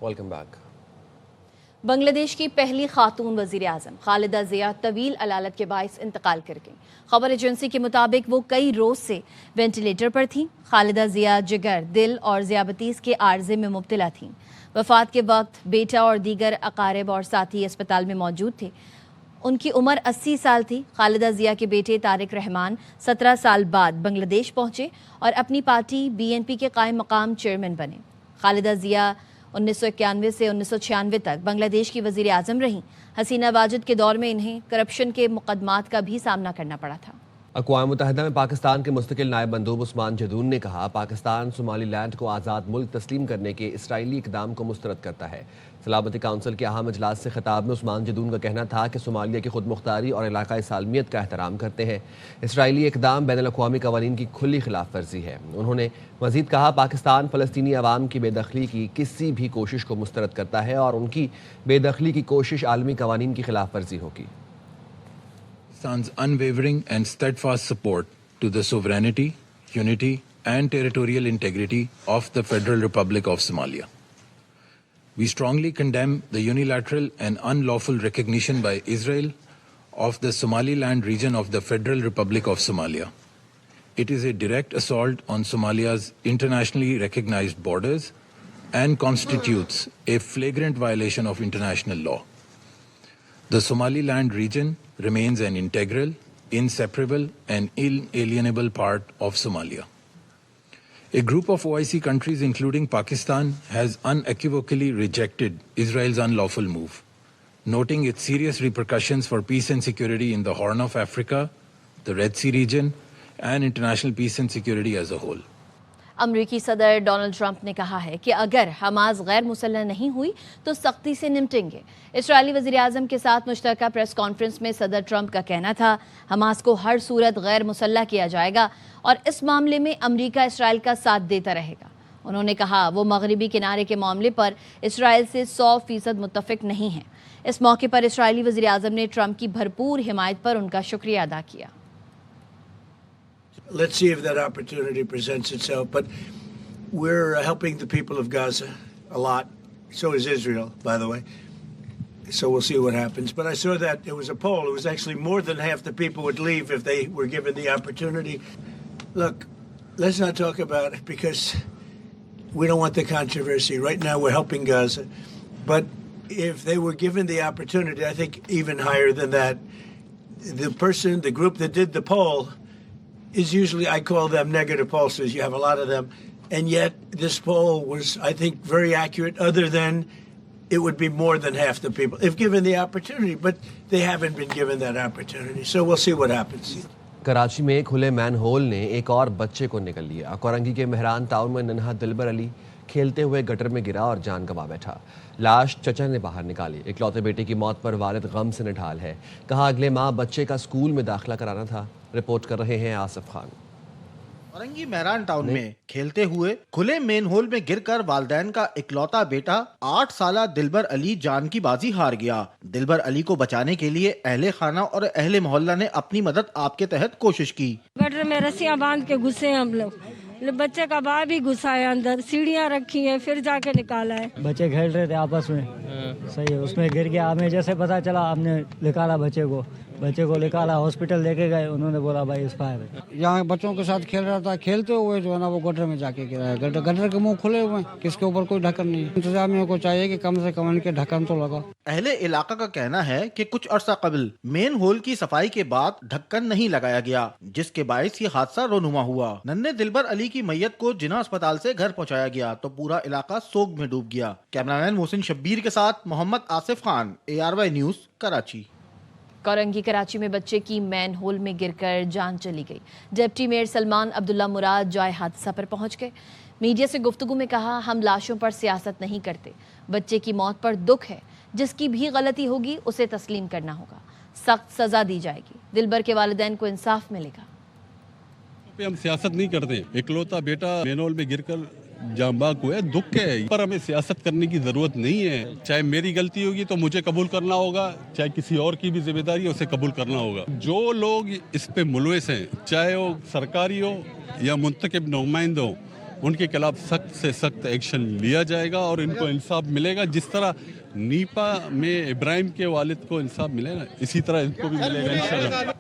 Welcome back. Bangladesh की पहली खातून वजीर आजम खालिदा जिया तवील अलालत के बाइस इंतकाल कर गई। खबर एजेंसी के मुताबिक वो कई रोज से वेंटिलेटर पर थीं। खालिदा जिया जिगर, दिल और ज़ियाबतीस के आर्जे में मुब्तला थीं। वफात के वक्त बेटा और दीगर अकारिब और साथी अस्पताल में मौजूद थे। उनकी उम्र 80 साल थी। खालिदा जिया के बेटे तारिक रहमान 17 साल बाद बांग्लादेश पहुंचे और अपनी पार्टी BNP के कायम मकाम चेयरमैन बने। खालिदा जिया 1991 से 1996 तक बांग्लादेश की वजीर आजम रहीं। हसीना वाजिद के दौर में इन्हें करप्शन के मुकदमात का भी सामना करना पड़ा था। अक़वाम मुत्तहिदा में पाकिस्तान के मुस्तकिल नायब मंदूब उस्मान जदून ने कहा, पाकिस्तान सोमालीलैंड को आज़ाद मुल्क तस्लीम करने के इसराइली इक़दाम को मुस्तरद करता है। सलामती काउंसिल के अहम इजलास से खिताब में उस्मान जदून का कहना था कि सोमालिया की खुद मुख्तारी और इलाकाई सालमियत का एहतराम करते हैं। इसराइली इक़दाम बैनुल अक़वामी कवानीन की खुली खिलाफ वर्जी है। उन्होंने मज़ीद कहा, पाकिस्तान फ़लस्तीनी अवाम की बेदखली की किसी भी कोशिश को मुस्तरद करता है और उनकी बेदखली की कोशिश आलमी कवानीन की खिलाफ वर्जी होगी। Pakistan's unwavering and steadfast support to the sovereignty, unity and territorial integrity of the Federal Republic of Somalia. We strongly condemn the unilateral and unlawful recognition by Israel of the Somaliland region of the Federal Republic of Somalia. It is a direct assault on Somalia's internationally recognized borders and constitutes a flagrant violation of international law. The Somaliland region remains an integral, inseparable and inalienable part of Somalia. A group of OIC countries, including Pakistan, has unequivocally rejected Israel's unlawful move, noting its serious repercussions for peace and security in the Horn of Africa, the Red Sea region and international peace and security as a whole. अमरीकी सदर Donald Trump ने कहा है कि अगर Hamas गैर मुसल्लह नहीं हुई तो सख्ती से निपटेंगे। इजरायली वज़ीर आज़म के साथ मुश्तरका प्रेस कॉन्फ्रेंस में सदर ट्रंप का कहना था, हमास को हर सूरत गैर मुसल्लह किया जाएगा और इस मामले में अमरीका इसराइल का साथ देता रहेगा। उन्होंने कहा, वो मगरिबी किनारे के मामले पर इसराइल से 100% मुत्तफिक नहीं है। इस मौके पर इसराइली वज़ीर आज़म ने ट्रंप की भरपूर हिमायत पर उनका शुक्रिया अदा किया। Let's see if that opportunity presents itself. But we're helping the people of Gaza a lot. So is Israel, by the way. So we'll see what happens. But I saw that there was a poll. It was actually more than half the people would leave if they were given the opportunity. Look, let's not talk about it because we don't want the controversy. Right now we're helping Gaza. But if they were given the opportunity, I think even higher than that, the group that did the poll is usually, I call them negative pollsters. You have a lot of them. And yet this poll was, I think, very accurate, other than it would be more than half the people if given the opportunity. But they haven't been given that opportunity. So we'll see what happens. Karachi में खुले man whole ने एक और बच्चे को निकल लिया। कोरंगी के मेहरान टाउन में नन्हा दिलबर अली खेलते हुए गटर में गिरा और जान गंवा बैठा। लाश चचा ने बाहर निकाली। इकलौते बेटे की मौत पर वालिद गम से निढाल है। कहा, अगले माह बच्चे का स्कूल में दाखिला कराना था। रिपोर्ट कर रहे हैं आसिफ खान। औरंगी मेहरान टाउन में खेलते हुए खुले मेन होल में गिरकर वालिदैन का इकलौता बेटा 8 साला दिलबर अली जान की बाजी हार गया। दिलबर अली को बचाने के लिए अहले खाना और अहले मोहल्ला ने अपनी मदद आपके तहत कोशिश की। गटर में रस्सियां बांध के घुसे हम लोग, बच्चे का बाप भी घुसा है अंदर, सीढ़ियां रखी हैं, फिर जाके निकाला है। बच्चे खेल रहे थे आपस में, सही है, उसमें गिर गया। हमें जैसे पता चला हमने निकाला बच्चे को निकाला, हॉस्पिटल लेके गए, उन्होंने बोला भाई एक्सपायर है। यहाँ बच्चों के साथ खेल रहा था, खेलते हुए जो है ना वो गटर में जाके गिरा है। गटर के मुंह खुले हुए हैं, किसके ऊपर कोई ढक्कन नहीं है। इंतजामिया को चाहिए कि कम से कम इनके ढक्कन तो लगा। अहले इलाका का कहना है कि कुछ अरसा कबल मेन होल की सफाई के बाद ढक्कन नहीं लगाया गया, जिसके बायस ये हादसा रोनुमा हुआ। नन्हे दिलबर अली की मैयत को जिना अस्पताल से घर पहुंचाया गया तो पूरा इलाका सोग में डूब गया। कैमरामैन मोहसिन शब्बीर के साथ मोहम्मद आसिफ खान, ARY न्यूज, कराची। कोरंगी कराची में बच्चे की मैन होल में गिरकर जान चली गई। डिप्टी मेयर सलमान अब्दुल्ला मुराद जाए हादसा पर पहुंच गए। मीडिया से गुफ्तगू में कहा, हम लाशों पर सियासत नहीं करते, बच्चे की मौत पर दुख है, जिसकी भी गलती होगी उसे तस्लीम करना होगा, सख्त सजा दी जाएगी, दिलबर के वालिदैन को इंसाफ मिलेगा। हम सियासत नहीं करते, इकलौता बेटा मेन होल में गिरकर जांबाक हुआ है, दुख है, पर हमें सियासत करने की जरूरत नहीं है। चाहे मेरी गलती होगी तो मुझे कबूल करना होगा, चाहे किसी और की भी जिम्मेदारी है उसे कबूल करना होगा। जो लोग इस पे मुलविस हैं, चाहे वो सरकारी हो या मुंतखब नुमाइंदे हो, उनके खिलाफ सख्त से सख्त एक्शन लिया जाएगा और इनको इंसाफ मिलेगा। जिस तरह नीपा में इब्राहिम के वालिद को इंसाफ मिले ना, इसी तरह इनको भी मिलेगा इंशाल्लाह।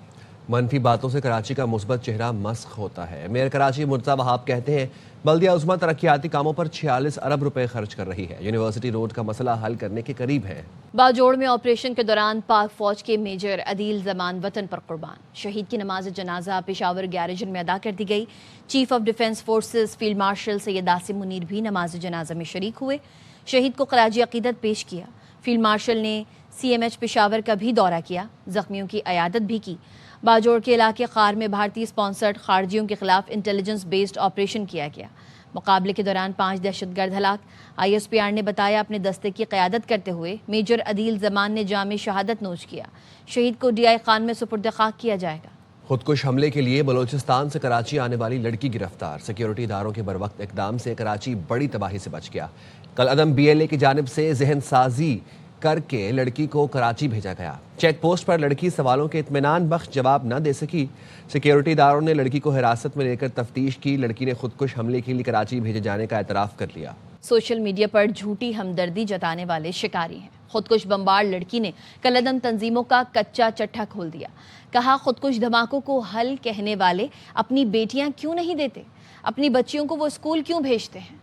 मनफी बातों से कराची का मुस्बत चेहरा मस्ख होता है। मेयर कराची मुर्तज़ा वहाब कहते हैं बल्दिया उस्मा तरक्याती कामों पर 46 अरब रुपए खर्च कर रही है। यूनिवर्सिटी रोड का मसला हल करने के करीब है। बाजोड़ में ऑपरेशन के दौरान पाक फौज के मेजर अदील जमान वतन पर कुर्बान। शहीद की नमाज जनाजा पेशावर गैरेजन में अदा कर दी गई। Chief of defence forces field marshal Syed Asim Munir भी नमाज जनाजा में शरीक हुए। शहीद को खराज अकीदत पेश किया। फील्ड मार्शल ने CMH पेशावर का भी दौरा किया, जख्मियों की अयादत भी की। बाजोड़ के इलाके खार में भारतीय स्पॉन्सर्ड खारजियों के खिलाफ इंटेलिजेंस बेस्ड ऑपरेशन किया गया। मुकाबले के दौरान 5 दहशतगर्द हलाक। ISPR ने बताया अपने दस्ते की क़यादत करते हुए मेजर अदील जमान ने जामे शहादत नोश किया। शहीद को DI खान में सुपुर्द खाक किया जाएगा। खुदकुश हमले के लिए बलोचिस्तान से कराची आने वाली लड़की गिरफ्तार। सिक्योरिटी इदारों के बरवक्त इकदाम से कराची बड़ी तबाही से बच गया। कल अदम BLA की जानिब से जहन साजी करके लड़की को कराची भेजा गया। चेक पोस्ट पर लड़की सवालों के इत्मीनान बख्श जवाब न दे सकी। सिक्योरिटी इदारों ने लड़की को हिरासत में लेकर तफ्तीश की। लड़की ने खुदकुश हमले के लिए कराची भेजे जाने का एतराफ़ कर लिया। सोशल मीडिया पर झूठी हमदर्दी जताने वाले शिकारी हैं। खुदकुश बम्बार लड़की ने कलअदम तंजीमों का कच्चा चट्टा खोल दिया। कहा खुदकुश धमाकों को हल कहने वाले अपनी बेटियां क्यों नहीं देते, अपनी बच्चियों को वो स्कूल क्यों भेजते हैं।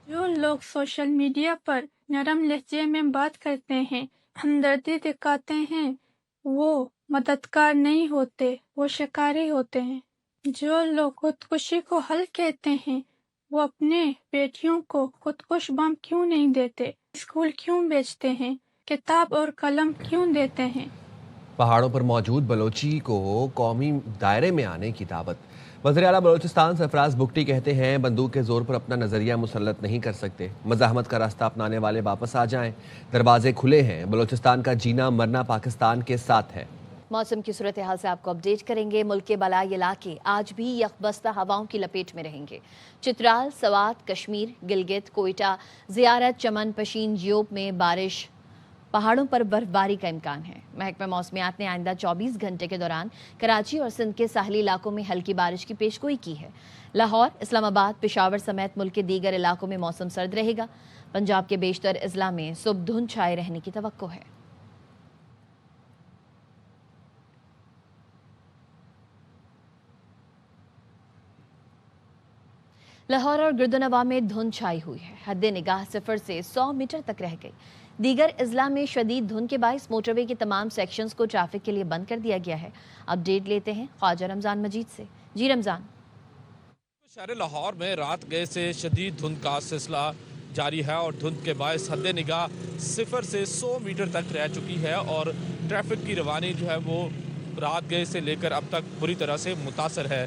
जो लोग सोशल मीडिया पर नरम लहजे में बात करते हैं, हमदर्दी दिखाते हैं, वो मददगार नहीं होते, वो शिकारी होते हैं। जो लोग खुदकुशी को हल कहते हैं, वो अपने बेटियों को खुदकुश बम क्यों नहीं देते, स्कूल क्यों भेजते हैं, किताब और कलम क्यों देते हैं। पहाड़ों पर मौजूद बलोची को कौमी दायरे में आने की दावत। वज़ीर आला बलोचिस्तान सरफराज बुगटी कहते हैं बंदूक के जोर पर अपना नजरिया मुसल्लत नहीं कर सकते। मज़ाहमत का रास्ता अपनाने वाले वापस आ जाएं। दरवाजे खुले हैं। बलोचिस्तान का जीना मरना पाकिस्तान के साथ है। मौसम की सूरत हाल से आपको अपडेट करेंगे। मुल्क के बलाई इलाके आज भी यकबस्ता हवाओं की लपेट में रहेंगे। चित्राल, सवात, कश्मीर, गिलगित, कोयटा, ज़ियारत, चमन, पशीन, जियोब में बारिश, पहाड़ों पर बर्फबारी का इम्कान है। महकमा मौसमियात ने आइंदा 24 घंटे के दौरान कराची और सिंध के साहली इलाकों में हल्की बारिश की पेशगोई की है। लाहौर, इस्लामाबाद, पेशावर समेत मुल्क के दीगर इलाकों में मौसम सर्द रहेगा। पंजाब के बेशतर अजला में सुबह धुंध छाए रहने की तवक्को है। लाहौर और गिरदोनवा में धुंध छाई हुई है। हद निगाह 0 से 100 मीटर तक रह गई। दीगर अजला में शदीद धुंध के बायस मोटरवे के तमाम सेक्शंस को ट्रैफिक के लिए बंद कर दिया गया है। अपडेट लेते हैं ख्वाजा रमजान मजीद से। जी रमजान। शहर लाहौर में रात गए से शदीद धुंध का सिलसिला जारी है और धुंध के बायस हद निगाह 0 से 100 मीटर तक रह चुकी है और ट्रैफिक की रवानी जो है वो रात गए से लेकर अब तक बुरी तरह से मुतासर है।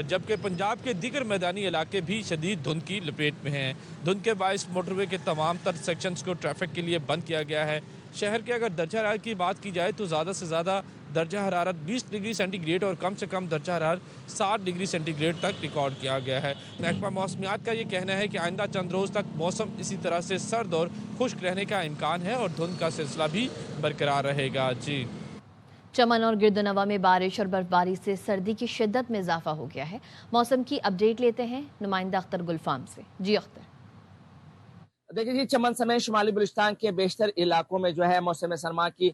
जबकि पंजाब के दीगर मैदानी इलाके भी शदीद धुंध की लपेट में हैं। धुंध के बायस मोटरवे के तमाम तर सेक्शंस को ट्रैफिक के लिए बंद किया गया है। शहर के अगर दर्जा हरारत की बात की जाए तो ज़्यादा से ज़्यादा दर्जा हरारत 20 डिग्री सेंटीग्रेड और कम से कम दर्जा हरारत 60 डिग्री सेंटीग्रेड तक रिकॉर्ड किया गया है। महकमा मौसमियात का ये कहना है कि आइंदा चंद रोज़ तक मौसम इसी तरह से सर्द और खुश्क रहने का इम्कान है और धुंध का सिलसिला भी बरकरार रहेगा। जी। चमन और गिरदोनवा में बारिश और बर्फबारी से सर्दी की शिद्दत में इजाफा हो गया है। मौसम की अपडेट लेते हैं नुमाइंदा अख्तर गुलफाम से। जी अख्तर। देखिए जी, चमन समेत शुमाली बलूचिस्तान के बेशतर इलाकों में जो है मौसम सरमा की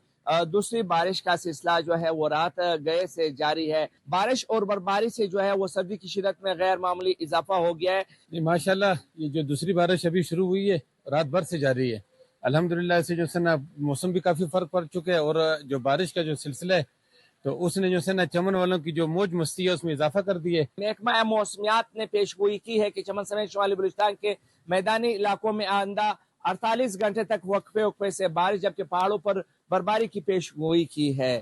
दूसरी बारिश का सिलसिला जो है वो रात गए से जारी है। बारिश और बर्फबारी से जो है वो सर्दी की शिद्दत में गैर मामूली इजाफा हो गया है। माशाल्लाह ये जो दूसरी बारिश अभी शुरू हुई है रात भर से जारी है। अल्हम्दुलिल्लाह से जो है ना मौसम भी काफी फर्क पड़ चुके हैं और जो बारिश का जो सिलसिला है तो उसने जो है ना चमन वालों की जो मौज मस्ती है उसमें इजाफा कर दिया है। महकमा मौसमियात ने पेशगोई की है कि चमन समेत शुमाली बलूचिस्तान के मैदानी इलाकों में आइंदा 48 घंटे तक वक्फे से बारिश, जबकि पहाड़ों पर बर्फबारी की पेशगोई की है।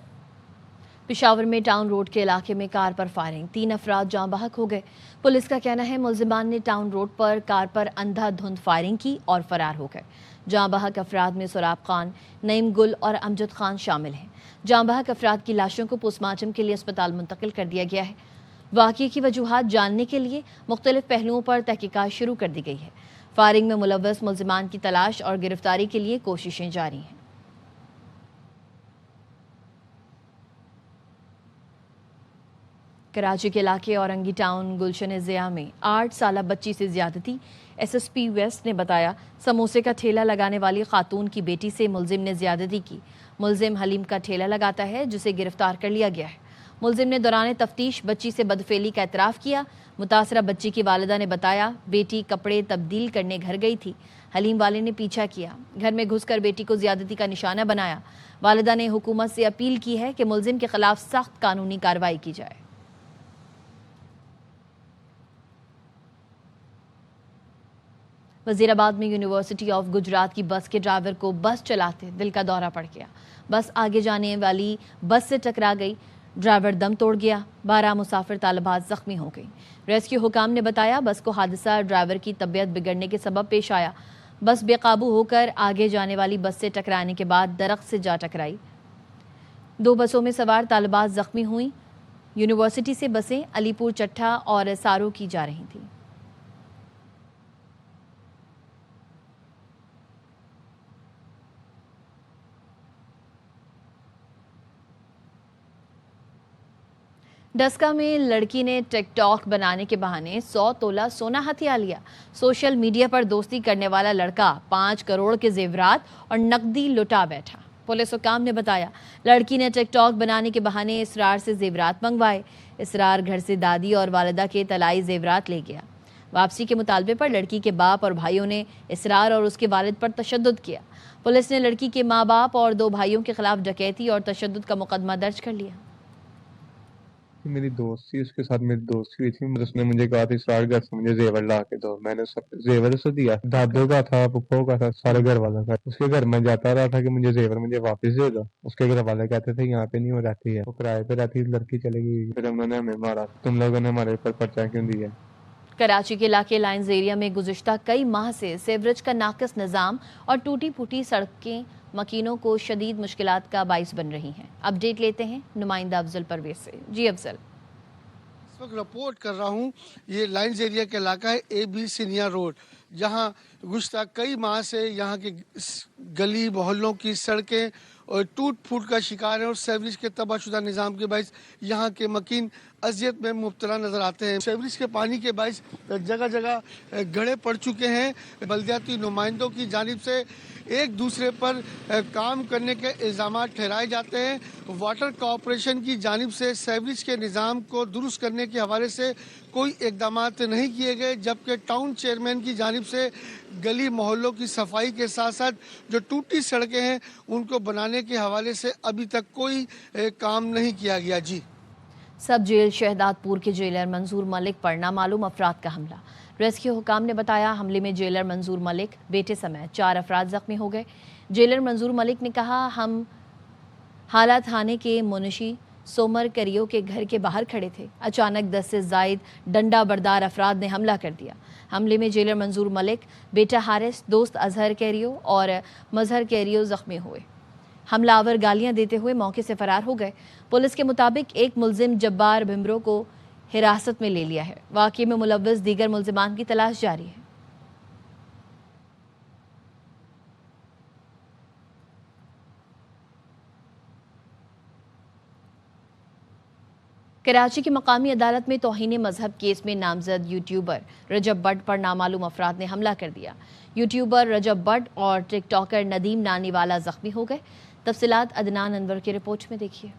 पेशावर में टाउन रोड के इलाके में कार पर फायरिंग, 3 अफराद जाँ बहक हो गए। पुलिस का कहना है मुलजिमान ने टाउन रोड पर कार पर अंधाधुंध फायरिंग की और फरार हो गए। जाँ बहक अफराद में सुराब खान, नईम गुल और अमजद खान शामिल हैं। जाँ बहक अफराद की लाशों को पोस्टमार्टम के लिए अस्पताल मुंतकिल कर दिया गया है। वाक़ये की वजूहात जानने के लिए मुख्तलिफ पहलुओं पर तहकीकात शुरू कर दी गई है। फायरिंग में मुलव्वस मुलजिमान की तलाश और गिरफ्तारी के लिए कोशिशें जारी हैं। کراچی کے علاقے اورنگی ٹاؤن گلشن ضیاء میں 8 سالہ بچی سے زیادتی. ایس ایس پی ویسٹ نے بتایا سموسے کا ٹھیلا لگانے والی خاتون کی بیٹی سے ملزم نے زیادتی کی. ملزم حلیم کا ٹھیلا لگاتا ہے جسے گرفتار کر لیا گیا ہے. ملزم نے دوران تفتیش بچی سے بدفعلی کا اعتراف کیا. متاثرہ بچی کی والدہ نے بتایا بیٹی کپڑے تبدیل کرنے گھر گئی تھی. حلیم والے نے پیچھا کیا, گھر میں گھس کر بیٹی کو زیادتی کا نشانہ بنایا. والدہ نے حکومت سے اپیل کی ہے کہ ملزم کے خلاف سخت قانونی کارروائی کی جائے. وزیر آباد میں یونیورسٹی آف گجرات کی بس کے ڈرائیور کو بس چلاتے دل کا دورہ پڑ گیا. بس آگے جانے والی بس سے ٹکرا گئی. ڈرائیور دم توڑ گیا. 12 مسافر طالبات زخمی ہو گئی. ریسکیو حکام نے بتایا بس کو حادثہ ڈرائیور کی طبیعت بگڑنے کے سبب پیش آیا. بس بے قابو ہو کر آگے جانے والی بس سے ٹکرانے کے بعد درخت سے جا ٹکرائی. 2 بسوں میں سوار طالبات زخمی ہوئیں. یونیورسٹی سے بسیں علی پور چٹھا اور سارو کی جا رہی تھیں. ڈسکا میں لڑکی نے ٹک ٹاک بنانے کے بہانے 100 تولہ سونا ہتھیا لیا. سوشل میڈیا پر دوستی کرنے والا لڑکا 5 کروڑ کے زیورات اور نقدی لٹا بیٹھا. پولیس حکام نے بتایا لڑکی نے ٹک ٹاک بنانے کے بہانے اسرار سے زیورات منگوائے. اسرار گھر سے دادی اور والدہ کے طلائی زیورات لے گیا. واپسی کے مطالبے پر لڑکی کے باپ اور بھائیوں نے اسرار اور اس کے والد پر تشدد کیا. پولیس نے لڑکی کے ماں باپ اور 2 بھائیوں کے خلاف ڈکیتی اور تشدد کا مقدمہ درج کر لیا. میری دوست تھی, اس کے ساتھ میری دوستی ہوئی تھی. اس نے مجھے کہا تھا اسرار گھر سے مجھے زیور لا کے دو. میں نے زیور اسے دیا. دادوں کا تھا, پپھوں کا تھا, سارے گھر والوں کا. اس کے گھر میں جاتا رہا تھا کہ مجھے زیور مجھے واپس دے دو. اس کے گھر والے کہتے تھے یہاں پہ نہیں ہو رہتی ہے, وہ کرائے پہ رہتی. لڑکی چلے گئی. پھر انہوں نے ہمیں مارا. تم لوگوں نے ہمارے اوپر پرچہ کیوں دیا؟ کراچی کے علاقے لائنز ایریا میں گزشتہ کئی ماہ سے سیوریج کا ناقص نظام اور ٹوٹی پھوٹی سڑکیں مکینوں کو شدید مشکلات کا باعث بن رہی ہیں. اپڈیٹ لیتے ہیں نمائندہ افضل پرویز سے. جی افضل. اس وقت رپورٹ کر رہا ہوں, یہ لائنز ایریا کا علاقہ ہے اے بی سینیا روڈ, جہاں گزشتہ کئی ماہ سے یہاں کے گلی محلوں کی سڑکیں اور ٹوٹ پھوٹ کا شکار ہیں اور سیوریج کے تباہ شدہ نظام کے باعث یہاں کے مکین اذیت میں مبتلا نظر آتے ہیں. سیوریج کے پانی کے باعث جگہ جگہ گڑھے پڑ چکے ہیں. بلدیاتی نمائندوں کی جانب سے ایک دوسرے پر کام کرنے کے الزامات ٹھہرائے جاتے ہیں. واٹر کارپوریشن کی جانب سے سیوریج کے نظام کو درست کرنے کے حوالے سے کوئی اقدامات نہیں کیے گئے, جبکہ ٹاؤن چیئرمین کی جانب سے گلی محلوں کی صفائی کے ساتھ ساتھ جو ٹوٹی سڑکیں ہیں ان کو بنانے کے حوالے سے ابھی تک کوئی کام نہیں کیا گیا. جی. سب جیل شہداد پور کے جیلر منظور ملک پر نامعلوم افراد کا حملہ. ریسکیو حکام نے بتایا حملے میں جیلر منظور ملک بیٹے سمیت 4 افراد زخمی ہو گئے. جیلر منظور ملک نے کہا ہم حالہ تھانے کے منشی سومر کریو کے گھر کے باہر کھڑے تھے. اچانک 10 سے زائد ڈنڈا بردار افراد نے حملہ کر دیا. حملے میں جیلر منظور ملک, بیٹا حارث, دوست اظہر کیریو اور مظہر کیریو زخمی ہوئے. حملہ آور گالیاں دیتے ہوئے موقع سے فرار ہو گئے. پولیس کے مطابق ایک ملزم جبار بھمرو کو حراست میں لے لیا ہے. واقعے میں ملوث دیگر ملزمان کی تلاش جاری ہے. کراچی کی مقامی عدالت میں توہین مذہب کیس میں نامزد یوٹیوبر رجب بٹ پر نامعلوم افراد نے حملہ کر دیا. یوٹیوبر رجب بٹ اور ٹک ٹاکر ندیم نانی والا زخمی ہو گئے. تفصیلات عدنان انور کی رپورٹ میں دیکھیے.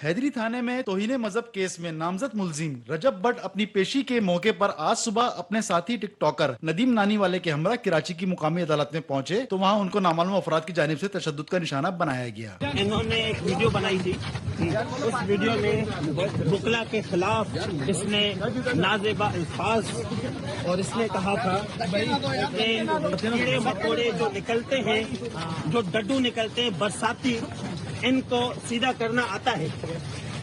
حیدری تھانے میں توہین مذہب کیس میں نامزد ملزم رجب بٹ اپنی پیشی کے موقع پر آج صبح اپنے ساتھی ٹک ٹاکر ندیم نانی والے کے ہمراہ کراچی کی مقامی عدالت میں پہنچے تو وہاں ان کو نامعلوم افراد کی جانب سے تشدد کا نشانہ بنایا گیا. انہوں نے ایک ویڈیو بنائی تھی. اس ویڈیو میں بکلا کے خلاف اس نے نازیبا الفاظ اور اس نے کہا تھا کیڑے مکوڑے جو نکلتے ہیں, جو ڈڈو نکلتے ہیں برساتی, ان کو سیدھا کرنا آتا ہے.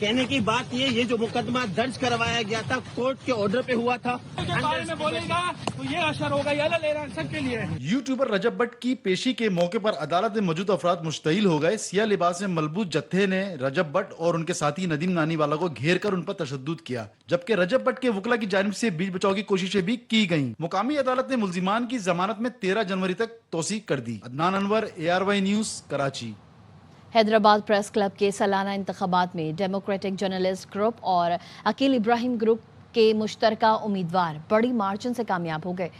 कहने की बात ये जो मुकदमा दर्ज करवाया गया था कोर्ट के ऑर्डर पे हुआ था, के बारे में बोलेगा तो ये असर होगा, ये ले रहा है सबके लिए। यूट्यूबर रजब भट्ट की पेशी के मौके पर अदालत में मौजूद अफराद मुश्तइल हो गए। सियाह लिबास में मलबूस जत्थे ने रजब भट्ट और उनके साथी नदीम नानीवाला को घेर कर उन पर तशद्दुद किया, जबकि रजब भट्ट के वकला की जानिब से बीच बचाव की कोशिशें भी की गईं। मुकामी अदालत ने मुल्जिमान की जमानत में 13 जनवरी तक तौसीक कर दी। Adnan Anwar, ARY news, Karachi. Hyderabad press club के सालाना इंतखाबात में डेमोक्रेटिक जर्नलिस्ट ग्रुप और अकील इब्राहिम ग्रुप के मुश्तरका उम्मीदवार बड़ी मार्जिन से कामयाब हो गए।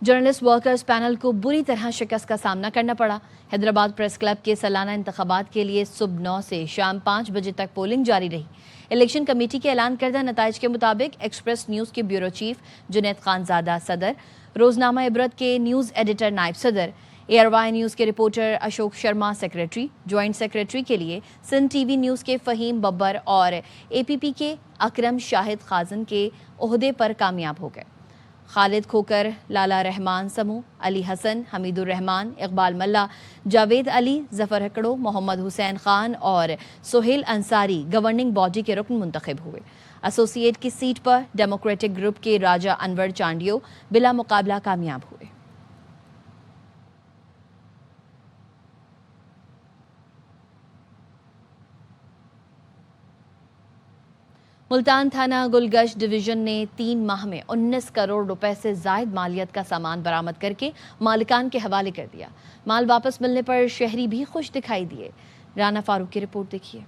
जर्नलिस्ट वर्कर्स पैनल को बुरी तरह शिकस्त का सामना करना पड़ा। हैदराबाद प्रेस क्लब के सालाना इंतखाबात के लिए सुबह 9 से शाम 5 बजे तक पोलिंग जारी रही। इलेक्शन कमेटी के ऐलान करदा नताइज के मुताबिक एक्सप्रेस न्यूज़ के ब्यूरो चीफ जुनैद खानजादा सदर, रोजनामा इबरत के न्यूज़ एडिटर नायब सदर, ARY न्यूज़ के reporter Ashok Sharma secretary, joint secretary के लिए सिंध TV न्यूज़ के फ़हीम बब्बर और APP के अकरम शाहिद खाजन के ओहदे पर कामयाब हो गए। खालिद खोकर, लाला रहमान समूह, अली हसन, हमीदुर रहमान, इकबाल मल्ला, जावेद अली, जफर हकड़ो, मोहम्मद हुसैन खान और सोहेल अंसारी गवर्निंग बॉडी के रुकन मुंतखब हुए। एसोसिएट की सीट पर डेमोक्रेटिक ग्रुप के राजा अनवर चांडियो बिला मुकाबला कामयाब हुए। मुल्तान थाना गुलगश्त डिवीजन ने 3 माह में 19 करोड़ रुपए से जायद मालियत का सामान बरामद करके मालिकान के हवाले कर दिया। माल वापस मिलने पर शहरी भी खुश दिखाई दिए। राना फारूक की रिपोर्ट देखिए।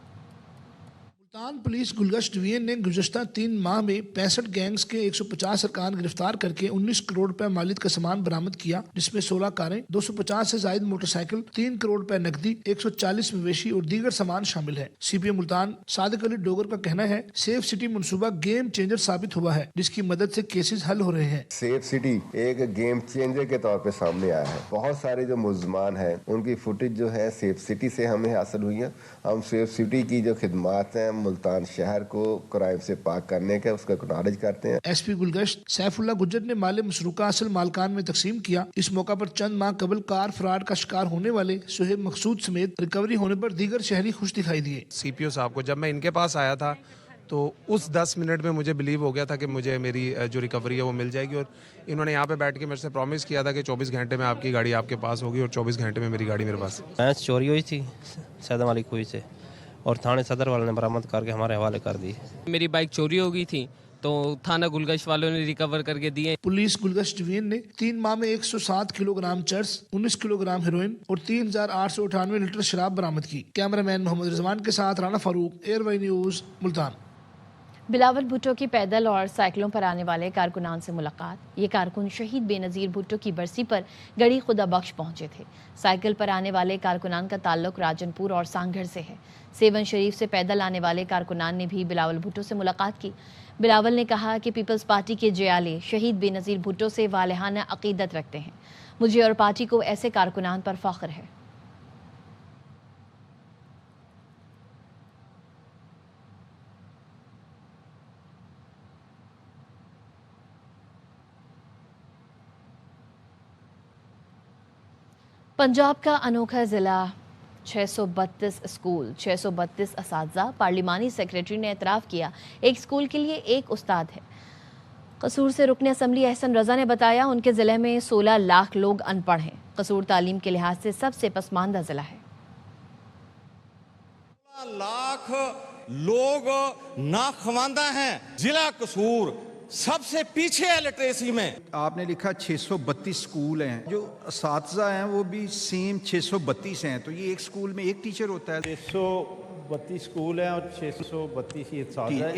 मुल्तान पुलिस गुलगश्त डिवीजन ने गुज़श्ता 3 माह में 65 गैंग्स के 150 अरकान गिरफ्तार करके 19 करोड़ रुपए मालियत का सामान बरामद किया, जिसमें 16 कारें, 250 से जायद मोटरसाइकिल, 3 करोड़ रुपए नकदी, 140 मवेशी और दीगर सामान शामिल है। CPO मुल्तान सादिक अली डोगर का कहना है, सेफ सिटी मनसूबा गेम चेंजर साबित हुआ है, जिसकी मदद से केसेस हल हो रहे हैं। सेफ सिटी एक गेम चेंजर के तौर पे सामने आया है। बहुत सारे जो मुल्ज़मान हैं उनकी फुटेज जो है सेफ सिटी से हमें हासिल हुई है। हम सेफ सिटी की जो खिदमात हैं मुल्तान शहर को क्राइम से पाक करने का उसका एक्नॉलेज करते हैं। SP गुलगश्त सैफुल्लाह गुज्जर ने माल मसरूका असल मालकान में तकसीम किया। इस मौका पर चंद माह कबल कार फ्रॉड का शिकार होने वाले सुहेब मकसूद समेत रिकवरी होने पर दीगर शहरी खुश दिखाई दिए। CPO साहब को जब मैं इनके पास आया था तो उस 10 मिनट में मुझे बिलीव हो गया था कि मुझे मेरी जो रिकवरी है वो मिल जाएगी, और इन्होंने यहाँ पे बैठ के मेरे से प्रॉमिस किया था कि 24 घंटे में आपकी गाड़ी आपके पास होगी, और 24 घंटे में मेरी गाड़ी मेरे पास। भैंस चोरी हुई थी सैदम अली कुई से, और थाने सदर वाले ने बरामद करके हमारे हवाले कर दी। मेरी बाइक चोरी हो गई थी तो थाना गुलगश्त वालों ने रिकवर करके दिए। पुलिस गुलगश्त डिवीजन ने 3 माह में 107 किलोग्राम चर्स, 19 किलोग्राम हेरोइन और 3898 लीटर शराब बरामद की। कैमरामैन मोहम्मद रिजवान के साथ राना फारूक, ARY न्यूज़, मुल्तान। बिलावल भुट्टो की पैदल और साइकिलों पर आने वाले कारकुनान से मुलाकात। ये कारकुन शहीद बेनज़ीर भुट्टो की बरसी पर गड़ी खुदा बख्श पहुंचे थे। साइकिल पर आने वाले कारकुनान का ताल्लुक राजनपुर और सांगढ़ से है। सेवन शरीफ से पैदल आने वाले कारकुनान ने भी बिलावल भुट्टो से मुलाकात की। बिलावल ने कहा कि पीपल्स पार्टी के जयाले शहीद बेनज़ीर भुट्टो से वालिहाना अकीदत रखते हैं। मुझे और पार्टी को ऐसे कारकुनान पर फ़ख्र है। पंजाब का अनोखा ज़िला 632 स्कूल, 632 असातिज़ा। पार्लिमानी सेक्रेटरी ने एतराफ़ किया एक स्कूल के लिए एक उस्ताद है। कसूर से रुकन असम्बली एहसन रज़ा ने बताया उनके ज़िले में 16 लाख लोग अनपढ़ हैं। कसूर तालीम के लिहाज से सबसे पसमानदा ज़िला है। 16 लाख लोग नाखवानदा हैं। जिला कसूर सबसे पीछे है लिटरेसी में। आपने लिखा 632 स्कूल हैं, जो असातिज़ा हैं वो भी सेम 632 हैं, तो ये एक स्कूल में एक टीचर होता है। 632 स्कूल हैं और 632 ही असातिज़ा हैं।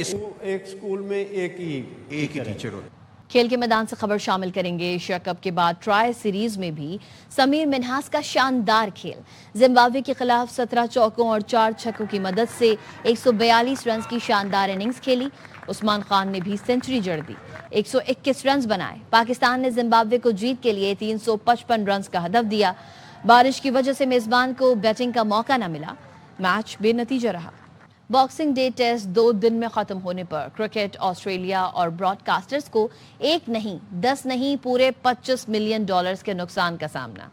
एक स्कूल में एक ही टीचर होता है। खेल के मैदान से खबर शामिल करेंगे। एशिया कप के बाद ट्राई सीरीज में भी समीर मिन्हास का शानदार खेल। जिम्बाब्वे के खिलाफ 17 चौकों और 4 छक्कों की मदद से 142 रन की शानदार इनिंग्स खेली। उस्मान खान ने भी सेंचुरी जड़ दी, 121 रन बनाए। पाकिस्तान ने जिम्बाब्वे को जीत के लिए 355 रन का हदफ दिया। बारिश की वजह से मेजबान को बैटिंग का मौका न मिला, मैच बेनतीजा रहा। बॉक्सिंग डे टेस्ट 2 दिन में खत्म होने पर क्रिकेट ऑस्ट्रेलिया और ब्रॉडकास्टर्स को 1 नहीं 10 नहीं पूरे $25 मिलियन के नुकसान का सामना।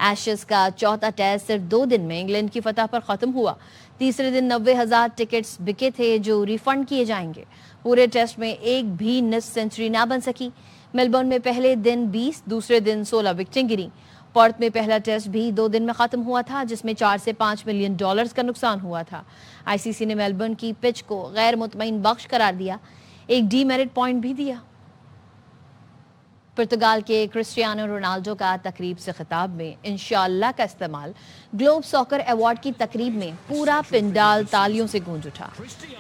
ایشز کا چوتھا ٹیسٹ صرف 2 دن میں انگلینڈ کی فتح پر ختم ہوا. تیسرے دن 90,000 ٹکٹس بکے تھے جو ریفنڈ کیے جائیں گے. پورے ٹیسٹ میں ایک بھی نصف سینچری نہ بن سکی. میلبورن میں پہلے دن 20، دوسرے دن 16 وکٹیں گریں. پرتھ میں پہلا ٹیسٹ بھی 2 دن میں ختم ہوا تھا جس میں $4 سے $5 ملین کا نقصان ہوا تھا. آئی سی سی نے میلبورن کی پچ کو غیر مطمئن بخش قرار دیا، ایک ڈی میرٹ پوائنٹ بھی دیا. پرتگال کے کرسٹیانو رونالڈو کا تقریب سے خطاب میں انشاءاللہ کا استعمال. گلوب ساکر ایوارڈ کی تقریب میں پورا پنڈال تالیوں سے گونج اٹھا.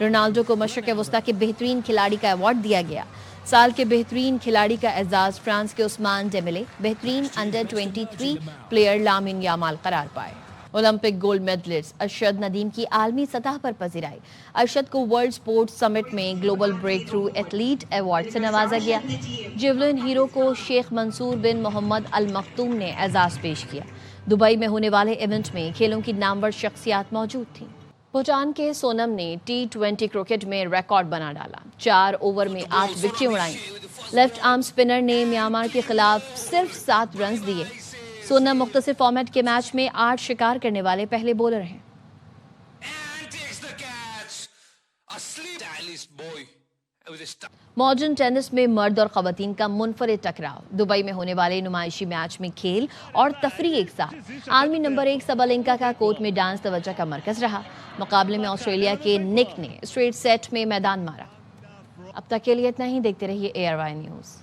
رونالڈو کو مشرق وسطیٰ کے بہترین کھلاڑی کا ایوارڈ دیا گیا. سال کے بہترین کھلاڑی کا اعزاز فرانس کے عثمان ڈیمبلے، بہترین انڈر 23 پلیئر لامین یامال قرار پائے. Olympic gold medallist Arshad Nadeem کی عالمی سطح پر پذیرائی. ارشد کو ورلڈ سپورٹس سمٹ میں global break through athlete award سے نوازا گیا. جیولن ہیرو کو شیخ منصور بن محمد المختوم نے اعزاز پیش کیا. دبئی میں ہونے والے ایونٹ میں کھیلوں کی نامور شخصیات موجود تھیں. بھوٹان کے سونم نے T20 کرکٹ میں ریکارڈ بنا ڈالا. 4 اوور میں 8 وکٹیں اڑائیں. لیفٹ آرم اسپنر نے میانمار کے خلاف صرف 7 رنز دیے. سونم مختصر فارمیٹ کے میچ میں 8 شکار کرنے والے پہلے بولر ہیں. ماڈرن ٹینس میں مرد اور خواتین کا منفرد ٹکراؤ. دبئی میں ہونے والے نمائشی میچ میں کھیل اور تفریح ایک ساتھ. عالمی نمبر 1 سبالینکا کا کورٹ میں ڈانس توجہ کا مرکز رہا. مقابلے میں آسٹریلیا کے نک نے اسٹریٹ سیٹ میں میدان مارا. اب تک کے لیے اتنا ہی. دیکھتے رہیے ARY نیوز.